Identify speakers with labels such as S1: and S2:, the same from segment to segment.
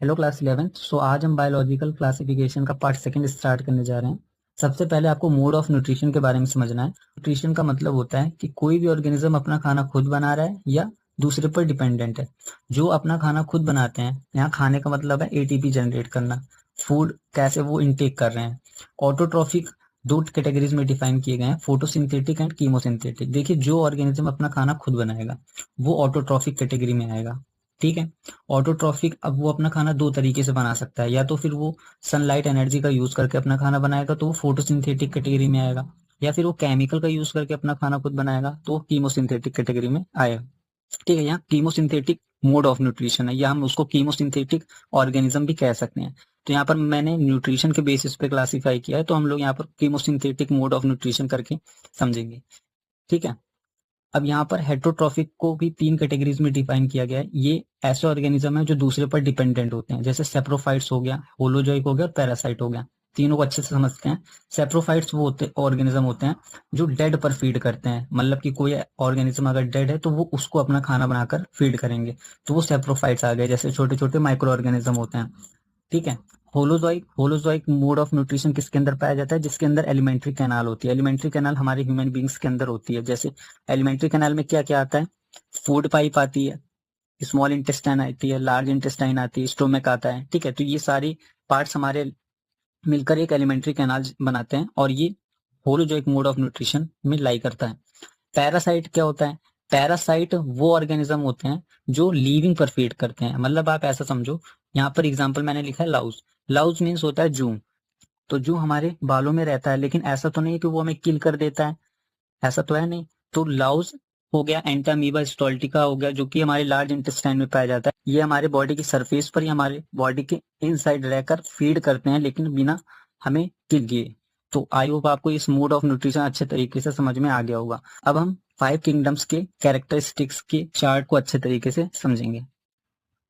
S1: Hello class 11th। आज हम biological classification का पार्ट सेकंड स्टार्ट करने जा रहे हैं। सबसे पहले आपको मोड ऑफ न्यूट्रिशन के बारे में समझना है। न्यूट्रिशन का मतलब होता है कि कोई भी ऑर्गेनिज्म अपना खाना खुद बना रहा है या दूसरे पर डिपेंडेंट है। जो अपना खाना खुद बनाते हैं, यहाँ खाने का मतलब है एटीपी जनरेट करना, फूड कैसे वो इनटेक कर रहे हैं। ऑटोट्रॉफिक दो कैटेगरीज में डिफाइन किए गए हैं, फोटोसिंथेटिक एंड कीमोसिंथेटिक। देखिए, जो ऑर्गेनिज्म अपना खाना खुद बनाएगा वो ऑटोट्रॉफिक कैटेगरी में आएगा। ठीक है। ऑटोट्रॉफिक, अब वो अपना खाना दो तरीके से बना सकता है, या तो फिर वो सनलाइट एनर्जी का यूज करके अपना खाना बनाएगा तो वो फोटोसिंथेटिक कैटेगरी में आएगा, या फिर वो केमिकल का यूज करके अपना खाना खुद बनाएगा तो वो कीमोसिंथेटिक कैटेगरी में आएगा। ठीक है, यहाँ कीमोसिंथेटिक मोड ऑफ न्यूट्रिशन है, या हम उसको कीमोसिंथेटिक ऑर्गेनिज्म भी कह सकते हैं। तो यहाँ पर मैंने न्यूट्रिशन के बेसिस पे क्लासीफाई किया है, तो हम लोग यहाँ पर कीमोसिंथेटिक मोड ऑफ न्यूट्रिशन करके समझेंगे। ठीक है। अब यहाँ पर हेटरोट्रॉफिक को भी तीन कैटेगरीज में डिफाइन किया गया है। ये ऐसे ऑर्गेनिज्म है जो दूसरे पर डिपेंडेंट होते हैं, जैसे सेप्रोफाइट्स हो गया, होलोजोइक हो गया और पैरासाइट हो गया। तीनों को अच्छे से समझते हैं। सेप्रोफाइट्स वो होते ऑर्गेनिज्म होते हैं जो डेड पर फीड करते हैं, मतलब कि कोई ऑर्गेनिज्म अगर डेड है तो वो उसको अपना खाना बनाकर फीड करेंगे, तो वो सेप्रोफाइट्स आ गए, जैसे छोटे छोटे माइक्रो ऑर्गेनिज्म होते हैं। ठीक है। होलोजोइक मोड ऑफ न्यूट्रिशन किसके अंदर पाया जाता है? जिसके अंदर एलिमेंट्री कैनाल होती है। एलिमेंट्री कैनाल हमारे ह्यूमन बींग्स के अंदर होती है। जैसे एलिमेंट्री कैनाल में क्या क्या आता है? फूड पाइप आती है, स्मॉल इंटेस्टाइन आती है, लार्ज इंटेस्टाइन आती है, स्टोमक आता है। ठीक है, तो ये सारी पार्ट्स हमारे मिलकर एक एलिमेंट्री कैनाल बनाते हैं, और ये होलोजोइक मोड ऑफ न्यूट्रिशन में लाई करता है। पैरासाइट क्या होता है? पैरासाइट वो ऑर्गेनिज्म होते हैं जो लिविंग पर फीड करते हैं। मतलब आप ऐसा समझो, यहाँ पर एग्जांपल मैंने लिखा है लाउज। लाउज मीन्स होता है जू। तो जू हमारे बालों में रहता है, लेकिन ऐसा तो नहीं कि वो हमें किल कर देता है, ऐसा तो है नहीं। तो लाउज हो गया, एंटामीबा स्टोल्टिका हो गया, जो कि हमारे लार्ज इंटेस्टाइन में पाया जाता है। ये हमारे बॉडी की सरफेस पर या हमारे बॉडी के इनसाइड रहकर फीड करते हैं, लेकिन बिना हमें किल किए। तो आई होप आपको इस मोड ऑफ न्यूट्रिशन अच्छे तरीके से समझ में आ गया होगा। अब हम 5 किंगडम्स के कैरेक्टरिस्टिक्स के चार्ट को अच्छे तरीके से समझेंगे।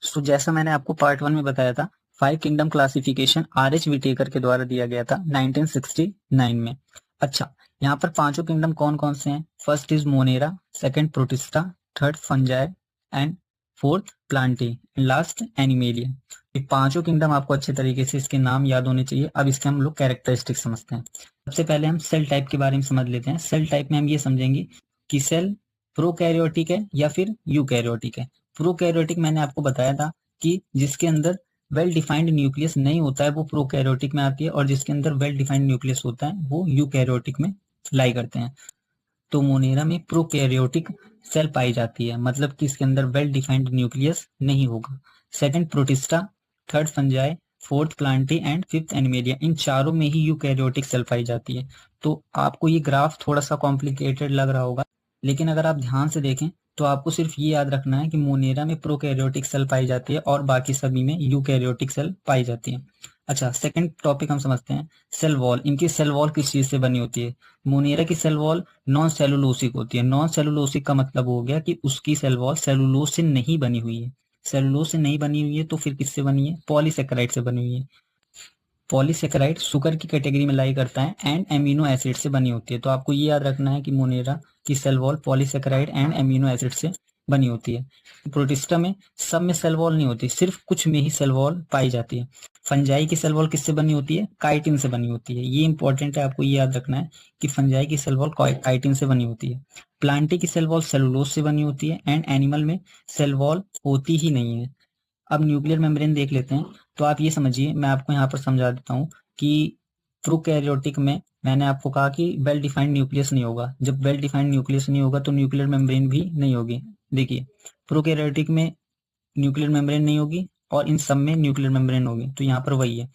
S1: सो जैसा मैंने आपको पार्ट 1 में बताया था, 5 किंगडम क्लासिफिकेशन आर.एच. विटेकर के द्वारा दिया गया था 1969 में। अच्छा, यहाँ पर पांचों किंगडम कौन कौन से हैं? First is Monera, second Protista, third fungi and fourth Plantae, last animalia. ये पांचों किंगडम आपको अच्छे तरीके से इसके नाम याद होने चाहिए। अब इसके हम लोग कैरेक्टरिस्टिक समझते हैं। सबसे पहले हम सेल टाइप के बारे में समझ लेते हैं। सेल टाइप में हम ये समझेंगे कि सेल प्रोकैरियोटिक है या फिर यूकैरियोटिक है। प्रोकैरियोटिक मैंने आपको बताया था कि जिसके अंदर वेल डिफाइंड न्यूक्लियस नहीं होता है वो प्रोकैरियोटिक में आती है, और जिसके अंदर वेल डिफाइंड न्यूक्लियस होता है वो यूकैरियोटिक में लाई करते हैं। तो मोनेरा में प्रोकैरियोटिक सेल पाई जाती है, मतलब कि इसके अंदर वेल डिफाइंड न्यूक्लियस नहीं होगा। Second Protista, third Fungi, fourth Plantae and fifth Animalia, इन चारों में ही यूकैरियोटिक सेल पाई जाती है। तो आपको ये ग्राफ थोड़ा सा कॉम्प्लिकेटेड लग रहा होगा, लेकिन अगर आप ध्यान से देखें तो आपको सिर्फ ये याद रखना है कि मोनेरा में प्रोकैरियोटिक सेल पाई जाती है और बाकी सभी में यूकैरियोटिक सेल पाई जाती है। अच्छा, सेकंड टॉपिक हम समझते हैं, सेल वॉल। इनकी सेल वॉल किस चीज से बनी होती है? मोनेरा की सेल वॉल नॉन सेलुलोसिक होती है। नॉन सेलुलोसिक का मतलब हो गया कि उसकी सेल वॉल सेलुलोज से नहीं बनी हुई है। सेलुलोज से नहीं बनी हुई है तो फिर किससे बनी है? पॉलीसेकेराइड से बनी हुई है। पॉलीसेकेराइड शुगर की कैटेगरी में लाई करता है एंड एमिनो एसिड से बनी होती है। तो आपको ये याद रखना है कि मोनेरा की cell wall polysaccharide and amino acid से बनी होती है। प्रोटिस्टा में सब में सेल वॉल नहीं होती, सिर्फ कुछ में ही सेल वॉल पाई जाती है। फंजाई की सेल वॉल किससे बनी होती है? काइटिन से बनी होती है। ये इंपॉर्टेंट है, आपको ये याद रखना है कि फंजाई की सेल वॉल काइटिन से बनी होती है। प्लांटी की सेल वॉल सेलुलोज से बनी होती है, एंड एनिमल में सेल वॉल होती ही नहीं है। अब न्यूक्लियर मेम्ब्रेन देख लेते हैं। तो आप ये समझिए, मैं आपको यहाँ पर समझा देता हूँ कि प्रोकैरियोटिक में मैंने आपको कहा कि वेल डिफाइंड न्यूक्लियस नहीं होगा। जब वेल डिफाइंड न्यूक्लियस नहीं होगा तो न्यूक्लियर मेम्ब्रेन भी नहीं होगी। देखिए, प्रोकैरियोटिक में न्यूक्लियर मेम्ब्रेन नहीं होगी और इन सब में न्यूक्लियर मेम्ब्रेन होगी, तो यहाँ पर वही है।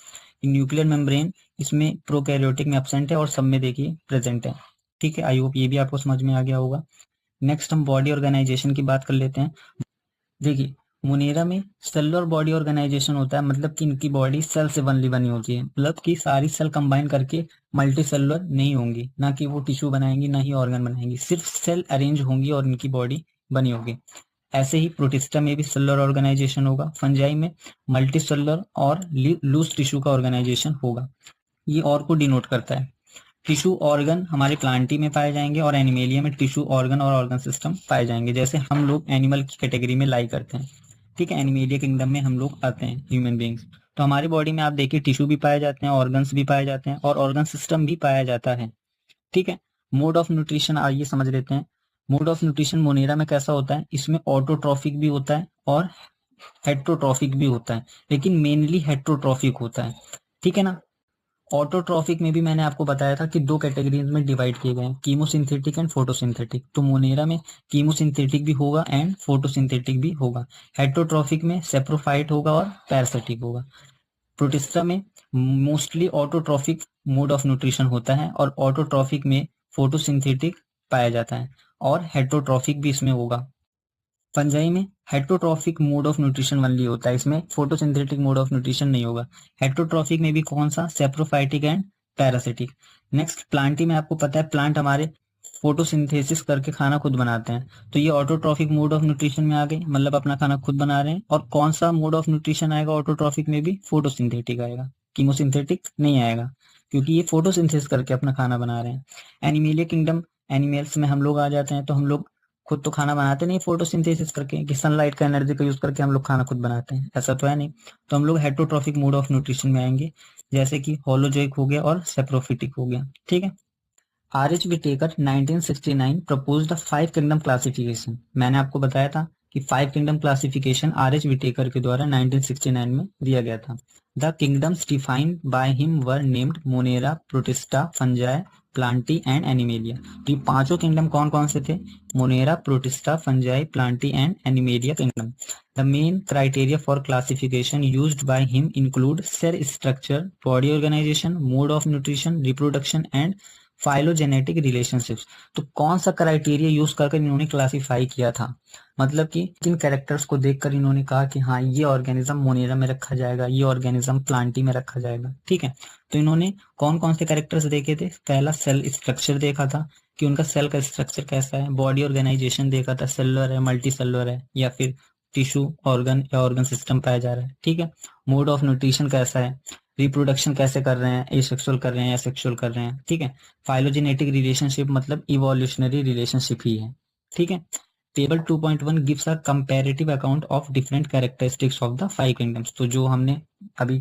S1: न्यूक्लियर मेम्ब्रेन इसमें प्रोकैरियोटिक में एब्सेंट है और सब में देखिए प्रेजेंट है। ठीक है, आई होप ये भी आपको समझ में आ गया होगा। नेक्स्ट हम बॉडी ऑर्गेनाइजेशन की बात कर लेते हैं। देखिए, मोनेरा में सेलुलर बॉडी ऑर्गेनाइजेशन होता है, मतलब कि इनकी बॉडी सेल से बनी होती है, मतलब कि सारी सेल कंबाइन करके मल्टी सेलुलर नहीं होंगी, ना कि वो टिश्यू बनाएंगी ना ही ऑर्गन बनाएंगी, सिर्फ सेल अरेंज होंगी और इनकी बॉडी बनी होगी। ऐसे ही प्रोटिस्टा में भी सेलुलर ऑर्गेनाइजेशन होगा। फंजाई में मल्टी सेलुलर और लूज टिश्यू का ऑर्गेनाइजेशन होगा। ये और को डिनोट करता है। टिश्यू ऑर्गन हमारे प्लांटी में पाए जाएंगे और एनिमेलिया में टिश्यू ऑर्गन और ऑर्गन सिस्टम पाए जाएंगे। जैसे हम लोग एनिमल की कैटेगरी में लाई करते हैं। ठीक है, एनिमेलिया किंगडम में हम लोग आते हैं ह्यूमन बींग्स। तो हमारी बॉडी में आप देखिए टिश्यू भी पाए जाते हैं, ऑर्गन्स भी पाए जाते हैं और ऑर्गन सिस्टम भी पाया जाता है। ठीक है, मोड ऑफ न्यूट्रिशन आइए समझ लेते हैं। मोड ऑफ न्यूट्रिशन मोनेरा में कैसा होता है, इसमें ऑटोट्रॉफिक भी होता है और हेट्रोट्रॉफिक भी होता है, लेकिन मेनली हेट्रोट्रॉफिक होता है। ठीक है ना। ऑटोट्रॉफिक में भी मैंने आपको बताया था कि दो कैटेगरीज में डिवाइड किए गए हैं, कीमोसिंथेटिक एंड फोटोसिंथेटिक। तो मोनेरा में कीमोसिंथेटिक भी होगा एंड फोटोसिंथेटिक भी होगा। हेट्रोट्रॉफिक में सेप्रोफाइट होगा और पैरासिटिक होगा। प्रोटिस्टा में mostly autotrophic mode of nutrition होता है और ऑटोट्रॉफिक में फोटोसिंथेटिक पाया जाता है और हेट्रोट्रॉफिक भी इसमें होगा। फंजाई में heterotrophic mode of nutrition only होता है, इसमें फोटोसिंथेटिक मोड ऑफ न्यूट्रिशन नहीं होगा। हेट्रोट्रॉफिक में भी कौन सा, saprophytic and parasitic. Next Plantae में आपको पता है प्लांट हमारे फोटोसिंथेसिस करके खाना खुद बनाते हैं, तो ये ऑटोट्रॉफिक मोड ऑफ न्यूट्रिशन में आ गए, मतलब अपना खाना खुद बना रहे हैं। और कौन सा मोड ऑफ न्यूट्रिशन आएगा ऑटोट्रॉफिक में भी, फोटोसिंथेटिक आएगा, कीमोसिंथेटिक नहीं आएगा, क्योंकि ये फोटोसिंथेसिस करके अपना खाना बना रहे हैं। एनिमेलिया किंगडम, एनिमल्स में हम लोग आ जाते हैं, तो हम लोग खुद तो खाना बनाते नहीं फोटोसिंथेसिस करके, कि सनलाइट का एनर्जी का यूज करके हम लोग खाना खुद बनाते हैं, ऐसा तो है नहीं। तो हम लोग हेट्रोट्रॉफिक मोड ऑफ न्यूट्रिशन में आएंगे, जैसे कि होलोजोइक हो गया और सेप्रोफिटिक हो गया। ठीक है। R H. Whittaker 1969 proposed the 5 kingdom classification. मैंने आपको बताया था कि 5 किंगडम क्लासिफिकेशन आर.एच. विटेकर के द्वारा 1969 में दिया गया था। The kingdoms defined by him were named Monera, protista, fungi, Plantae and animalia. तो ये पांचों किंगडम कौन कौन से थे, Monera, protista, fungi, Plantae and animalia kingdom. The main criteria for classification used by him include cell structure, body organization, mode of nutrition, reproduction and phylogenetic relationships. तो कौन सा क्राइटेरिया यूज कर इन्होंने क्लासिफाई किया था, मतलब कि किन कैरेक्टर्स को देखकर इन्होंने कहा कि हाँ ये ऑर्गेनिज्म मोनेरा में रखा जाएगा, ये ऑर्गेनिज्म प्लांटी में रखा जाएगा। ठीक है, तो इन्होंने कौन कौन से कैरेक्टर्स देखे थे, पहला सेल स्ट्रक्चर देखा था कि उनका सेल का स्ट्रक्चर कैसा है, बॉडी ऑर्गेनाइजेशन देखा था, सेलुलर है, मल्टी सेलुलर है या फिर टिश्यू ऑर्गन या ऑर्गन सिस्टम पाया जा रहा है। ठीक है, मोड ऑफ न्यूट्रिशन कैसा है, रिप्रोडक्शन कैसे कर रहे हैं, एसेक्सुअल कर रहे हैं या सेक्सुअल कर रहे हैं। ठीक है, फाइलोजेनेटिक रिलेशनशिप मतलब इवोल्यूशनरी रिलेशनशिप ही है। ठीक है, table 2.1 gives a comparative account of different characteristics of the 5 kingdoms. तो जो हमने अभी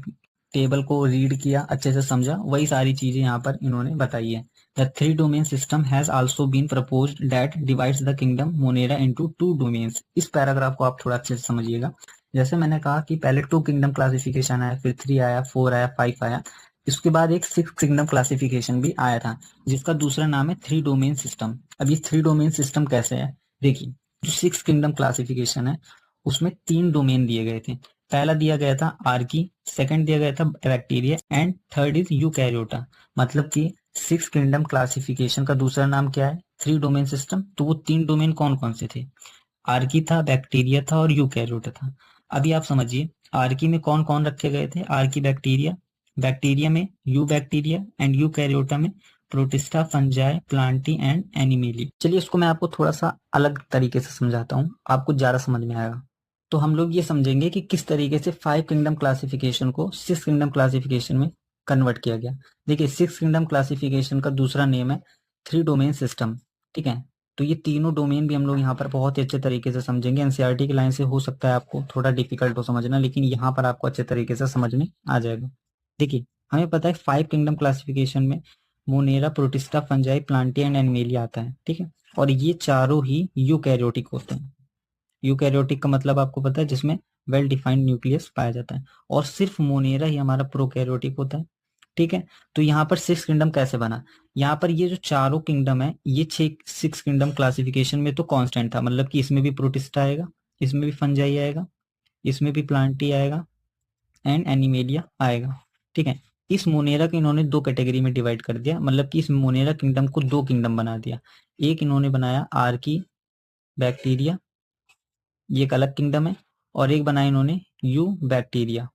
S1: टेबल को रीड किया, अच्छे से समझा, वही सारी चीजें यहाँ पर इन्होंने बताई है। The 3-domain system has also been proposed that divides the kingdom Monera into 2 domains। इस पैराग्राफ को आप थोड़ा अच्छे से समझिएगा। जैसे मैंने कहा कि पहले 2 किंगडम क्लासिफिकेशन आया, फिर 3 आया, 4 आया, 5 आया, इसके बाद एक 6 किंगडम क्लासिफिकेशन भी आया था, जिसका दूसरा नाम है 3 डोमेन सिस्टम। अब ये 3 डोमेन सिस्टम कैसे है, देखिए जो 6 किंगडम क्लासिफिकेशन है उसमें 3 डोमेन दिए गए थे। पहला दिया गया था आर्की, सेकंड दिया गया था bacteria and third is Eukaryota. मतलब कि 6 किंगडम क्लासिफिकेशन का दूसरा नाम क्या है, 3 डोमेन सिस्टम। तो वो 3 डोमेन कौन कौन से थे, आर्की था, बैक्टीरिया था और यूकैरियोटा था। अभी आप समझिए आर्की में कौन कौन रखे गए थे, आर्की बैक्टीरिया, बैक्टीरिया में यू बैक्टीरिया एंड यूकैरियोटा में प्रोटिस्टा, फंजाई, प्लांटी एंड एनिमेली। चलिए इसको मैं आपको थोड़ा सा अलग तरीके से समझाता हूँ, आपको ज्यादा समझ में आएगा। तो हम लोग ये समझेंगे कि किस तरीके से 5 किंगडम क्लासिफिकेशन को 6 किंगडम क्लासिफिकेशन में कन्वर्ट किया गया। देखिए 6 किंगडम क्लासिफिकेशन का दूसरा नेम है 3 डोमेन सिस्टम। ठीक है, तो ये तीनों डोमेन भी हम लोग यहाँ पर बहुत ही अच्छे तरीके से समझेंगे। एनसीईआरटी की लाइन से हो सकता है आपको थोड़ा डिफिकल्ट हो समझना, लेकिन यहाँ पर आपको अच्छे तरीके से समझ में आ जाएगा। देखिए हमें पता है 5 किंगडम क्लासिफिकेशन में Monera, protista, fungi, Plantae and animalia आता है। ठीक है, और ये चारों ही यूकैरियोटिक होते हैं। यूकैरियोटिक का मतलब आपको पता है, जिसमें वेल डिफाइंड न्यूक्लियस पाया जाता है, और सिर्फ मोनेरा ही हमारा प्रोकैरियोटिक होता है। ठीक है, तो यहाँ पर 6 किंगडम कैसे बना, यहाँ पर ये जो चारों किंगडम है ये 6 किंगडम क्लासिफिकेशन में तो कांस्टेंट था, मतलब कि इसमें भी प्रोटिस्टा आएगा, इसमें भी फंजाई आएगा, इसमें भी प्लांटी आएगा एंड एनिमेलिया आएगा। ठीक है, इस मोनेरा को इन्होंने 2 कैटेगरी में डिवाइड कर दिया, मतलब कि इस मोनेरा किंगडम को 2 किंगडम बना दिया। एक इन्होंने बनाया आर्की बैक्टीरिया, ये एक अलग किंगडम है, और एक बनाया इन्होंने यू बैक्टीरिया।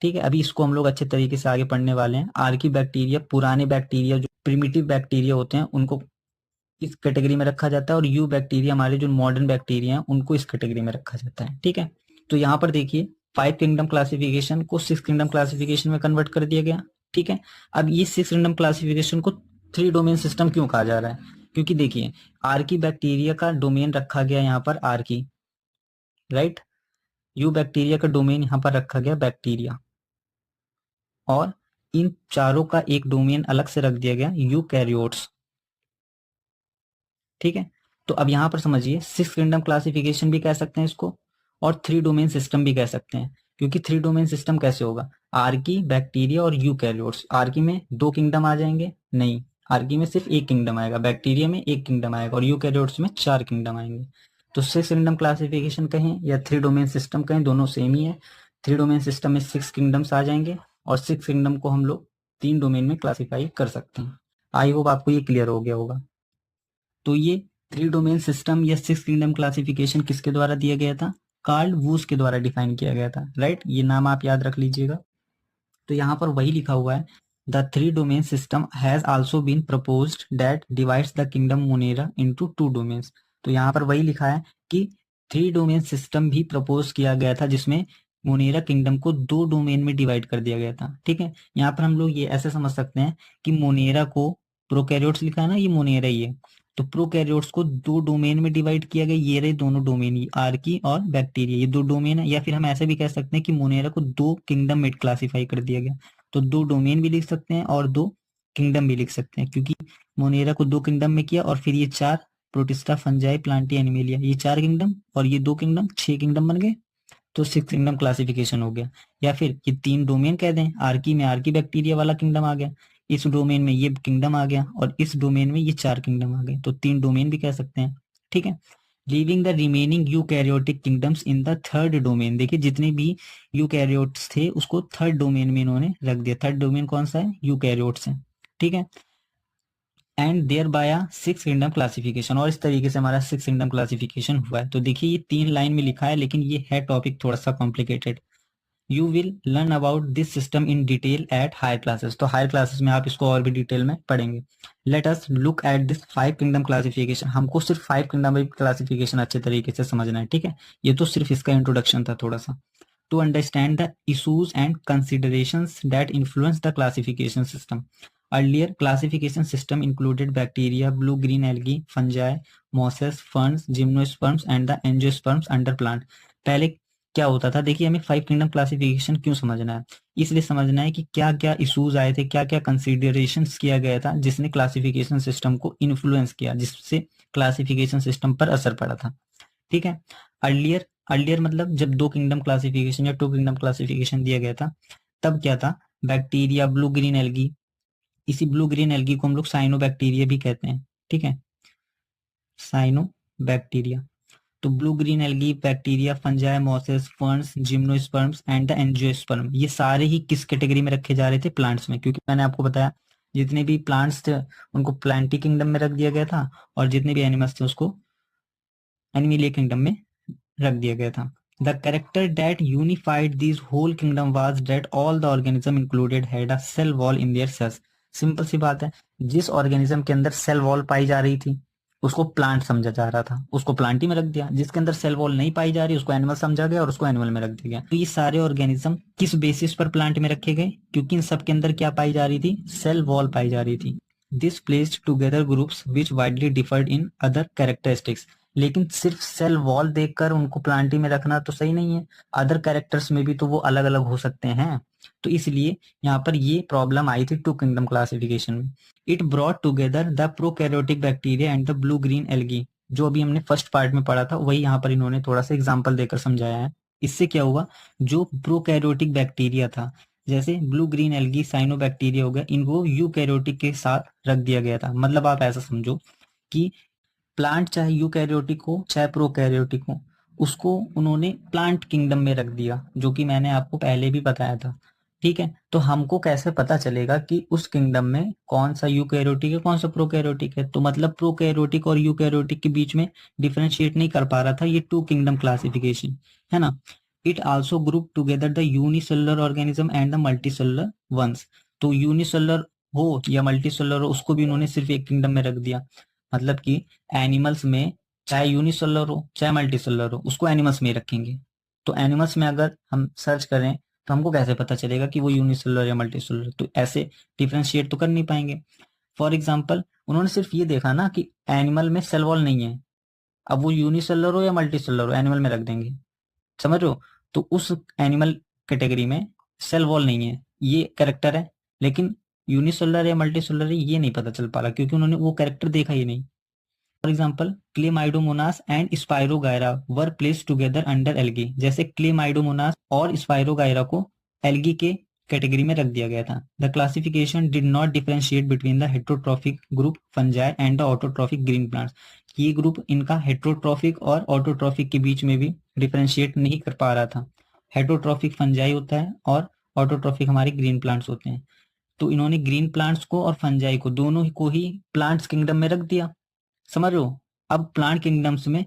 S1: ठीक है, अभी इसको हम लोग अच्छे तरीके से आगे पढ़ने वाले हैं। आर्की बैक्टीरिया पुराने बैक्टीरिया जो प्रिमिटिव बैक्टीरिया होते हैं उनको इस कैटेगरी में रखा जाता है, और यू बैक्टीरिया हमारे जो मॉडर्न बैक्टीरिया हैं उनको इस कैटेगरी में रखा जाता है। ठीक है, तो यहाँ पर देखिए 5 किंगडम क्लासिफिकेशन को 6 किंगडम क्लासिफिकेशन में कन्वर्ट कर दिया गया। ठीक है, अब ये 6 किंगडम क्लासिफिकेशन को 3 डोमेन सिस्टम क्यों कहा जा रहा है, क्योंकि देखिए आर्की बैक्टीरिया का डोमेन रखा गया यहाँ पर आर्की, राइट, यू बैक्टीरिया का डोमेन यहाँ पर रखा गया बैक्टीरिया, और इन चारों का एक डोमेन अलग से रख दिया गया यूकैरियोट्स। ठीक है, तो अब यहाँ पर समझिए 6 किंगडम क्लासिफिकेशन भी कह सकते हैं इसको, और 3 डोमेन सिस्टम भी कह सकते हैं। क्योंकि 3 डोमेन सिस्टम कैसे होगा, आर्की, बैक्टीरिया और यूकैरियोट्स। आर्की में 2 किंगडम आ जाएंगे, नहीं, आर्की में सिर्फ 1 किंगडम आएगा, बैक्टीरिया में 1 किंगडम आएगा, और यूकैरियोट्स में 4 किंगडम आएंगे। तो 6 किंगडम क्लासिफिकेशन कहें या 3 डोमेन सिस्टम कहें, दोनों सेम ही है। 3 डोमेन सिस्टम में 6 किंगडम्स आ जाएंगे, और 6 किंगडम को हम लोग 3 डोमेन में क्लासीफाई कर सकते हैं। आई होप आपको ये क्लियर हो गया होगा। तो ये 3 डोमेन सिस्टम या 6 किंगडम क्लासिफिकेशन किसके द्वारा दिया गया था, कार्ल वूस के द्वारा डिफाइन किया गया था, राइट। ये नाम आप याद रख लीजिएगा। तो यहाँ पर वही लिखा हुआ है, the 3 domain system has also been proposed that divides the kingdom Monera into 2 domains. तो यहाँ पर वही लिखा है कि 3 डोमेन सिस्टम भी प्रपोज किया गया था, जिसमें मोनेरा किंगडम को 2 डोमेन में डिवाइड कर दिया गया था। ठीक है, यहाँ पर हम लोग ये ऐसे समझ सकते हैं कि मोनेरा को, प्रोकैरियोट्स लिखा है ना, ये मोनेरा ही है, तो प्रोकैरियोट्स को 2 डोमेन में डिवाइड किया गया। ये रहे दोनों डोमेन, ये आर्की और बैक्टीरिया, ये 2 डोमेन है। या फिर हम ऐसे भी कह सकते हैं कि मोनेरा को 2 किंगडम में क्लासिफाई कर दिया गया। तो 2 डोमेन भी लिख सकते हैं और 2 किंगडम भी लिख सकते हैं, क्योंकि मोनेरा को 2 किंगडम में किया, और फिर ये 4, प्रोटिस्टा, फंजाई, प्लांटी, एनिमेलिया, ये 4 किंगडम, और ये 2 किंगडम, 6 किंगडम बन गए। तो 6 किंगडम क्लासिफिकेशन हो गया। या फिर ये 3 डोमेन कह दें, आर्की में आर्की बैक्टीरिया वाला किंगडम आ गया, इस डोमेन में ये किंगडम आ गया, और इस डोमेन में ये 4 किंगडम आ गए, तो 3 डोमेन भी कह सकते हैं। ठीक है, leaving the remaining eukaryotic kingdoms in the third domain. देखिए जितने भी यूकैरियोट्स थे उसको थर्ड डोमेन में इन्होंने रख दिया। थर्ड डोमेन कौन सा है, यूकैरियोट्स है। ठीक है, एंड देयर बाय 6 किंगडम क्लासिफिकेशन, और इस तरीके से हमारा 6 किंगडम क्लासिफिकेशन हुआ है। तो देखिए ये 3 लाइन में लिखा है, लेकिन ये है टॉपिक थोड़ा सा complicated. You will learn about this system in detail at higher classes. तो हायर क्लासेस में आप इसको और भी डिटेल में पढ़ेंगे। Let us look at this 5 kingdom classification. हमको सिर्फ 5 किंगडम क्लासिफिकेशन अच्छे तरीके से समझना है। ठीक है, ये तो सिर्फ इसका इंट्रोडक्शन था थोड़ा सा। To understand the issues and considerations that influence the classification system. Earlier classification system included bacteria, blue-green algae, fungi, mosses, ferns, gymnosperms and the angiosperms under plant। पहले क्या होता था, देखिए हमें 5 किंगडम क्लासिफिकेशन क्यों समझना है, इसलिए समझना है कि क्या क्या इश्यूज आए थे, क्या क्या कंसिडरेशंस किया गया था जिसने क्लासिफिकेशन सिस्टम को इन्फ्लुएंस किया, जिससे क्लासिफिकेशन सिस्टम पर असर पड़ा था। ठीक है, अर्लियर, अर्लियर मतलब जब 2 किंगडम क्लासिफिकेशन या 2 किंगडम क्लासिफिकेशन दिया गया था, तब क्या था, बैक्टीरिया, ब्लू ग्रीन एल्गी, इसी ब्लू ग्रीन एल्गी को हम लोग साइनोबैक्टीरिया भी कहते हैं। ठीक है, साइनोबैक्टीरिया। तो blue green algae, bacteria, fungi, mosses, ferns, gymnosperms and the angiosperm, ये सारे ही किस कैटेगरी में रखे जा रहे थे, प्लांट्स में। क्योंकि मैंने आपको बताया जितने भी प्लांट्स थे उनको प्लांटी किंगडम में रख दिया गया था, और जितने भी एनिमल्स थे उसको एनिमलिया किंगडम में रख दिया गया था। The character that unified these whole kingdom was that all the organism included had a cell wall in their cells। Simple सी बात है, जिस ऑर्गेनिज्म के अंदर सेल वॉल पाई जा रही थी उसको प्लांट समझा जा रहा था, उसको प्लांट ही में रख दिया। जिसके अंदर सेल वॉल नहीं पाई जा रही उसको एनिमल समझा गया और उसको एनिमल में रख दिया गया। तो ये सारे ऑर्गेनिज्म किस बेसिस पर प्लांट में रखे गए, क्योंकि इन सब के अंदर क्या पाई जा रही थी, सेल वॉल पाई जा रही थी। This placed together groups which widely deferred in other characteristics. लेकिन सिर्फ सेल वॉल देखकर उनको प्लांटी में रखना तो सही नहीं है, अदर कैरेक्टर्स में भी तो वो अलग अलग हो सकते हैं। तो इसलिए यहाँ पर ये प्रॉब्लम आई थी 2 किंगडम क्लासिफिकेशन में। It brought together the prokaryotic bacteria and the blue green algae. जो अभी हमने फर्स्ट पार्ट में पढ़ा था वही यहाँ पर इन्होंने थोड़ा सा एग्जाम्पल देकर समझाया है। इससे क्या हुआ, जो प्रोकैरियोटिक बैक्टीरिया था, जैसे ब्लू ग्रीन एल्गी, साइनोबैक्टीरिया हो गया, इनको यूकैरियोटिक के साथ रख दिया गया था। मतलब आप ऐसा समझो कि प्लांट चाहे यूकैरियोटिक हो चाहे प्रोकैरियोटिक हो, उसको उन्होंने प्लांट किंगडम में रख दिया, जो कि मैंने आपको पहले भी बताया था। ठीक है, तो हमको कैसे पता चलेगा कि उस किंगडम में कौन सा यूकैरियोटिक है कौन सा प्रोकैरियोटिक है। तो मतलब प्रोकैरियोटिक और यूकैरियोटिक के बीच में डिफरेंशिएट नहीं कर पा रहा था ये 2 किंगडम क्लासिफिकेशन, है ना। It also group together the unicellular organism and the multicellular ones. तो यूनिसेलुलर हो या मल्टीसेलुलर हो, उसको भी उन्होंने सिर्फ एक किंगडम में रख दिया। मतलब कि एनिमल्स में चाहे यूनिसेलुलर हो चाहे मल्टीसेलुलर हो, उसको एनिमल्स में ही रखेंगे। तो एनिमल्स में अगर हम सर्च करें तो हमको कैसे पता चलेगा कि वो यूनिसेलुलर या मल्टीसेलुलर, तो ऐसे डिफरेंशिएट तो कर नहीं पाएंगे। फॉर एग्जाम्पल उन्होंने सिर्फ ये देखा ना कि एनिमल में सेल वॉल नहीं है, अब वो यूनिसेलुलर हो या मल्टीसेलुलर हो एनिमल में रख देंगे, समझ रहे हो। तो उस एनिमल कैटेगरी में सेल वॉल नहीं है, ये कैरेक्टर है, लेकिन यूनिसेलुलर या मल्टीसेलुलर है ये नहीं पता चल पा रहा क्योंकि उन्होंने वो कैरेक्टर देखा ही नहीं। For example Chlamydomonas and spirogyra were place together under algae, जैसे क्लेमाइडोमोनास और स्पाइरोगायरा को एल्गी के कैटेगरी में रख दिया गया था। The classification did not differentiate between the heterotrophic group fungi and the autotrophic green plants. ये ग्रुप इनका हेट्रोट्रॉफिक और ऑटोट्रॉफिक के बीच में भी डिफरेंशिएट नहीं कर पा रहा था। हेट्रोट्रॉफिक फंजाई होता है और ऑटोट्रॉफिक हमारे ग्रीन प्लांट्स होते हैं। तो इन्होंने ग्रीन प्लांट्स को और फंजाई को दोनों को ही प्लांट्स किंगडम में रख दिया। समझ रहे हो? अब प्लांट किंगडम्स में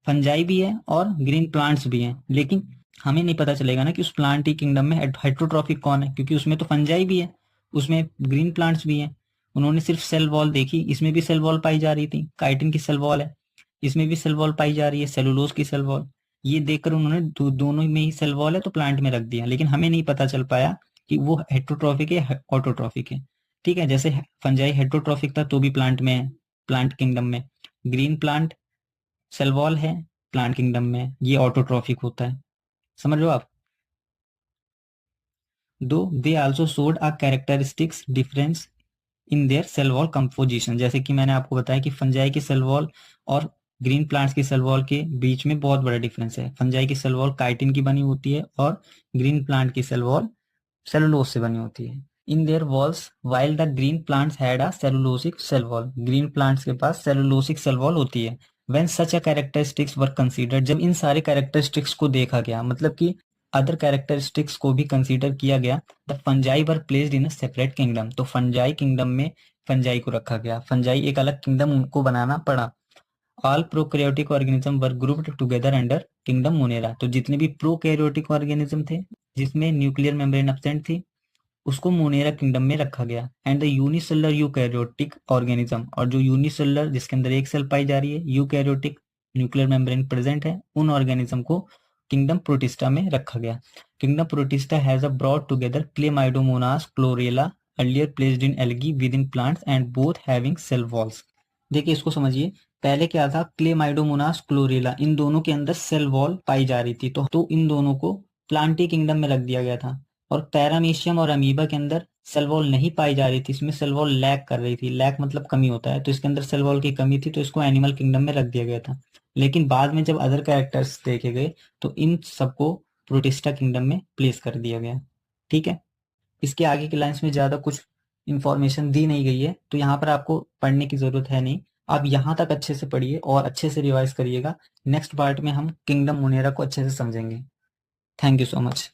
S1: फंजाई भी है और ग्रीन प्लांट्स भी हैं, लेकिन हमें नहीं पता चलेगा ना कि उस प्लांट ही किंगडम में हेट्रोट्रॉफिक कौन है, क्योंकि उसमें तो फंजाई भी है, उसमें ग्रीन प्लांट्स भी हैं। उन्होंने सिर्फ सेल वॉल देखी, इसमें भी सेल वॉल पाई जा रही थी, काइटिन की सेल वॉल है, इसमें भी सेल वॉल पाई जा रही है, सेलुलोज की सेल वॉल। ये देखकर उन्होंने दोनों में ही सेल वॉल है तो प्लांट में रख दिया, लेकिन हमें नहीं पता चल पाया कि वो हेट्रोट्रॉफिक है ऑटोट्रॉफिक है। ठीक है, जैसे फंजाई हेट्रोट्रॉफिक था तो भी प्लांट में है, प्लांट किंगडम में। ग्रीन प्लांट सेल वॉल है प्लांट किंगडम में, ये ऑटोट्रॉफिक होता है। समझ लो आप? दो they also showed a characteristics difference in their cell wall composition, जैसे कि मैंने आपको बताया कि फंजाई की सेल वॉल और ग्रीन प्लांट्स की सेल वॉल के बीच में बहुत बड़ा डिफरेंस है। फंजाई की सेल वॉल काइटिन की बनी होती है और ग्रीन प्लांट की सेल वॉल सेलुलोज से बनी होती है। In their walls while the green plants had a cellulosic cell wall, green plants के पास सेलुलोसिक सेल वॉल होती है। When such a characteristics were considered, जब इन सारे कैरेक्टरिस्टिक्स को देखा गया, मतलब कि अदर कैरेक्टरिस्टिक्स को भी कंसीडर किया गया, the fungi were placed in a separate kingdom, तो फंजाई किंगडम में फंजाई को रखा गया, फंजाई एक अलग किंगडम उनको बनाना पड़ा। All prokaryotic organism were grouped together under kingdom Monera, तो जितने भी प्रोकैरियोटिक ऑर्गेनिज्म थे जिसमें न्यूक्लियर मेम्ब्रेन एब्सेंट थी उसको मोनेरा किंगडम में रखा गया। And the unicellular eukaryotic organism, और जो यूनिसेलुलर जिसके अंदर एक सेल पाई जा रही है, यूकैरियोटिक न्यूक्लियर मेम्ब्रेन प्रेजेंट है, उन ऑर्गेनिज्म को किंगडम प्रोटिस्टा में रखा गया। Kingdom Protista has a broad together Chlamydomonas Chlorella earlier placed in algae with in plants and both having cell walls. देखिए इसको समझिए, पहले क्या था, क्लेमाइडोमोनास क्लोरेला, इन दोनों के अंदर सेल वॉल पाई जा रही थी, तो इन दोनों को प्लांटी किंगडम में रख दिया गया था। और पैरामीशियम और अमीबा के अंदर सेल वॉल नहीं पाई जा रही थी, इसमें सेल वॉल लैक कर रही थी, लैक मतलब कमी होता है, तो इसके अंदर सेल वॉल की कमी थी तो इसको एनिमल किंगडम में रख दिया गया था। लेकिन बाद में जब अदर कैरेक्टर्स देखे गए तो इन सबको प्रोटिस्टा किंगडम में प्लेस कर दिया गया। ठीक है, इसके आगे की लाइंस में ज्यादा कुछ इंफॉर्मेशन दी नहीं गई है तो यहाँ पर आपको पढ़ने की जरूरत है नहीं। आप यहाँ तक अच्छे से पढ़िए और अच्छे से रिवाइज करिएगा। नेक्स्ट पार्ट में हम किंगडम मोनेरा को अच्छे से समझेंगे। Thank you so much.